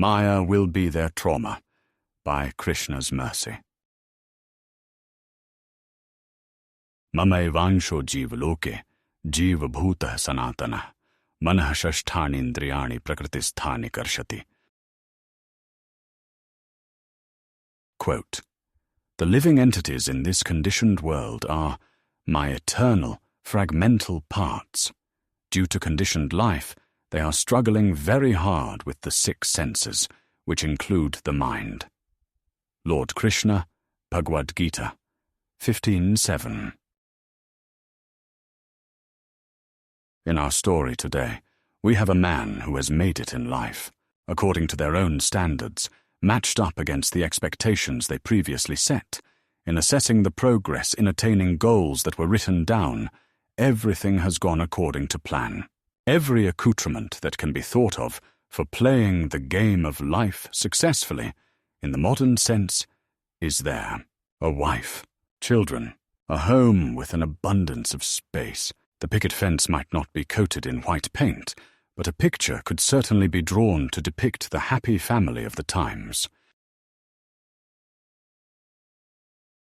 Maya will be their trauma, by Krishna's mercy. Mamaivansho jivaloke, jiva bhutah sanatana, manah shashthani indriyani prakritisthani karshati. Quote, "The living entities in this conditioned world are my eternal, fragmental parts. Due to conditioned life, they are struggling very hard with the 6 senses, which include the mind." Lord Krishna, Bhagavad-gita, 15:7. In our story today, we have a man who has made it in life, according to their own standards, matched up against the expectations they previously set. In assessing the progress in attaining goals that were written down, everything has gone according to plan. Every accoutrement that can be thought of for playing the game of life successfully, in the modern sense, is there. A wife, children, a home with an abundance of space. The picket fence might not be coated in white paint, but a picture could certainly be drawn to depict the happy family of the times.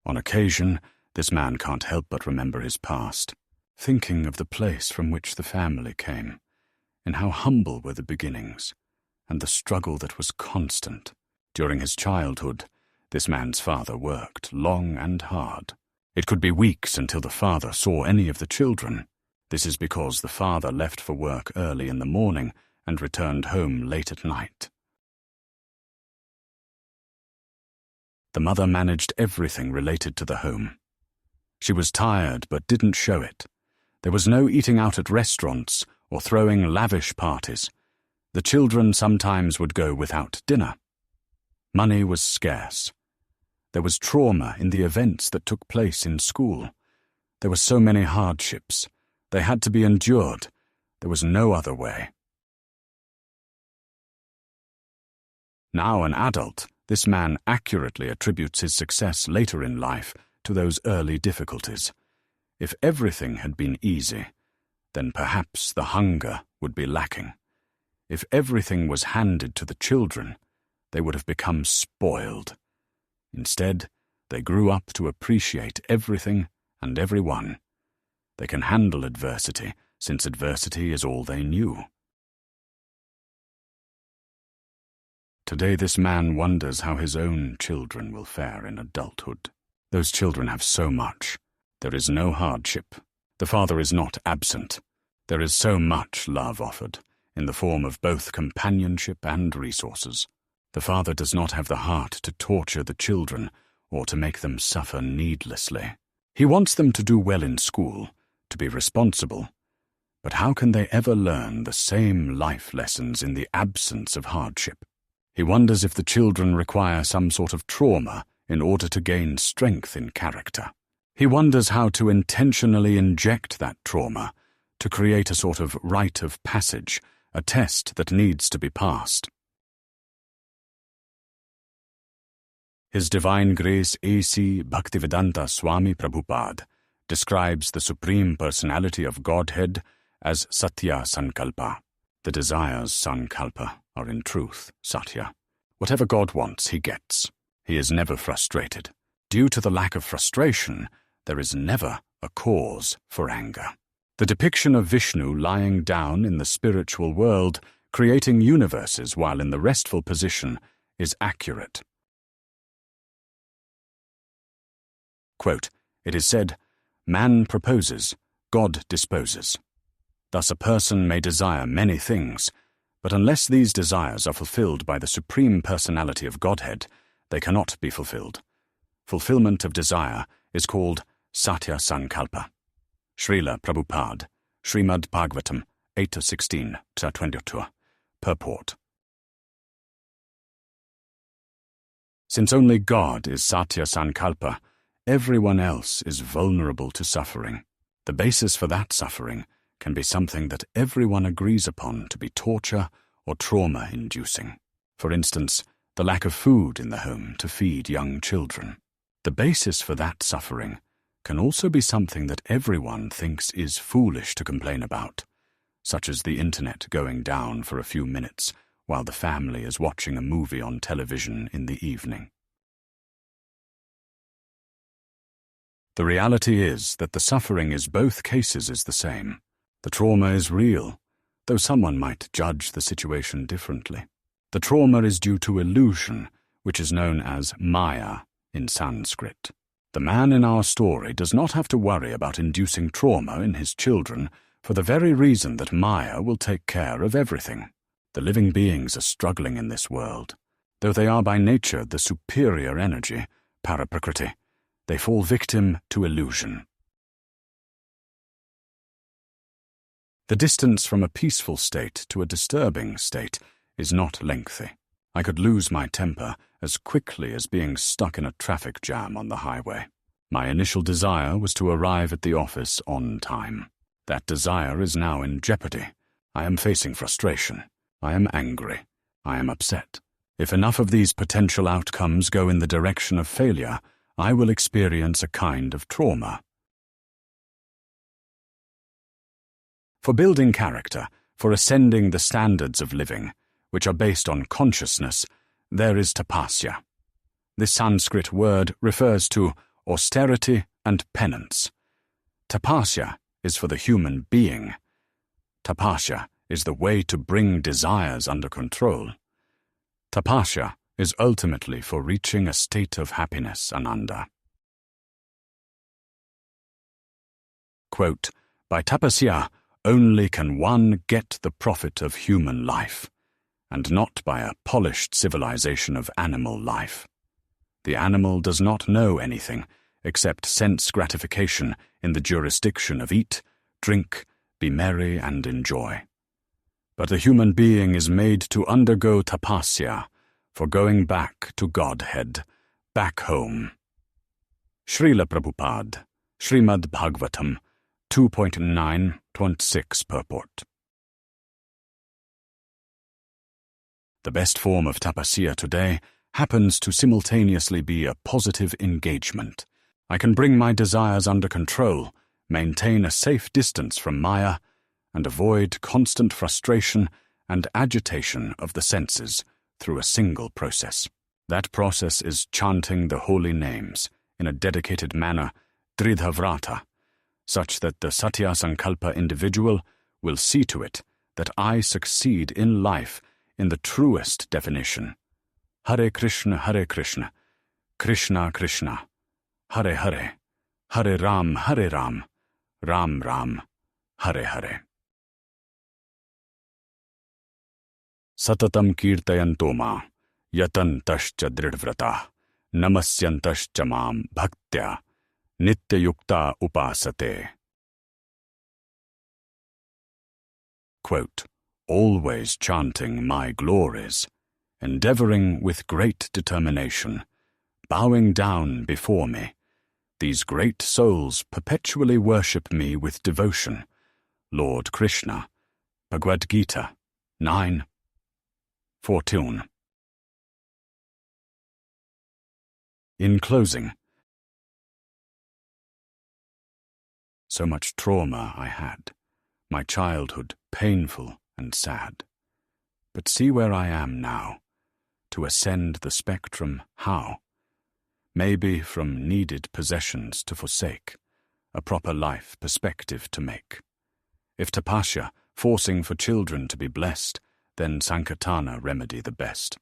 On occasion, this man can't help but remember his past, thinking of the place from which the family came, and how humble were the beginnings, and the struggle that was constant. During his childhood, this man's father worked long and hard. It could be weeks until the father saw any of the children. This is because the father left for work early in the morning and returned home late at night. The mother managed everything related to the home. She was tired but didn't show it. There was no eating out at restaurants or throwing lavish parties. The children sometimes would go without dinner. Money was scarce. There was trauma in the events that took place in school. There were so many hardships. They had to be endured. There was no other way. Now an adult, this man accurately attributes his success later in life to those early difficulties. If everything had been easy, then perhaps the hunger would be lacking. If everything was handed to the children, they would have become spoiled. Instead, they grew up to appreciate everything and everyone. They can handle adversity, since adversity is all they knew. Today this man wonders how his own children will fare in adulthood. Those children have so much. There is no hardship. The father is not absent. There is so much love offered, in the form of both companionship and resources. The father does not have the heart to torture the children or to make them suffer needlessly. He wants them to do well in school, to be responsible. But how can they ever learn the same life lessons in the absence of hardship? He wonders if the children require some sort of trauma in order to gain strength in character. He wonders how to intentionally inject that trauma to create a sort of rite of passage, a test that needs to be passed. His Divine Grace A.C. Bhaktivedanta Swami Prabhupada describes the Supreme Personality of Godhead as Satya Sankalpa. The desires Sankalpa are in truth Satya. Whatever God wants, he gets. He is never frustrated. Due to the lack of frustration, there is never a cause for anger. The depiction of Vishnu lying down in the spiritual world, creating universes while in the restful position, is accurate. Quote, "It is said, man proposes, God disposes. Thus a person may desire many things, but unless these desires are fulfilled by the Supreme Personality of Godhead, they cannot be fulfilled. Fulfillment of desire is called Satya Sankalpa." Srila Prabhupada, Srimad Bhagavatam 8-16-22. Purport. Since only God is Satya Sankalpa, everyone else is vulnerable to suffering. The basis for that suffering can be something that everyone agrees upon to be torture or trauma-inducing. For instance, the lack of food in the home to feed young children. The basis for that suffering can also be something that everyone thinks is foolish to complain about, such as the internet going down for a few minutes while the family is watching a movie on television in the evening. The reality is that the suffering in both cases is the same. The trauma is real, though someone might judge the situation differently. The trauma is due to illusion, which is known as Maya in Sanskrit. The man in our story does not have to worry about inducing trauma in his children for the very reason that Maya will take care of everything. The living beings are struggling in this world. Though they are by nature the superior energy, Paraprakriti, they fall victim to illusion. The distance from a peaceful state to a disturbing state is not lengthy. I could lose my temper as quickly as being stuck in a traffic jam on the highway. My initial desire was to arrive at the office on time. That desire is now in jeopardy. I am facing frustration. I am angry. I am upset. If enough of these potential outcomes go in the direction of failure, I will experience a kind of trauma. For building character, for ascending the standards of living, which are based on consciousness, there is tapasya. This Sanskrit word refers to austerity and penance. Tapasya is for the human being. Tapasya is the way to bring desires under control. Tapasya is ultimately for reaching a state of happiness, Ananda. Quote, by tapasya only can one get the profit of human life, and not by a polished civilization of animal life. The animal does not know anything except sense gratification in the jurisdiction of eat, drink, be merry, and enjoy. But the human being is made to undergo tapasya for going back to Godhead, back home. Srila Prabhupada, Srimad Bhagavatam, 2.9.6 purport. The best form of tapasya today happens to simultaneously be a positive engagement. I can bring my desires under control, maintain a safe distance from Maya, and avoid constant frustration and agitation of the senses through a single process. That process is chanting the holy names in a dedicated manner, Dridhavrata, such that the Satya Sankalpa individual will see to it that I succeed in life in the truest definition. Hare Krishna, Krishna Krishna, Hare Hare, Hare Ram, Ram Ram, Hare Hare. Satatam kirtayanto ma, yatantascha dridvrata, namasyantascha mam bhaktya, nityayukta upasate. Quote, always chanting my glories, endeavoring with great determination, bowing down before me, these great souls perpetually worship me with devotion. Lord Krishna, Bhagavad-gita, 9:14. In closing, so much trauma I had, my childhood painful and sad. But see where I am now. To ascend the spectrum, how? Maybe from needed possessions to forsake, a proper life perspective to make. If tapasya, forcing for children to be blessed, then sankirtana remedy the best.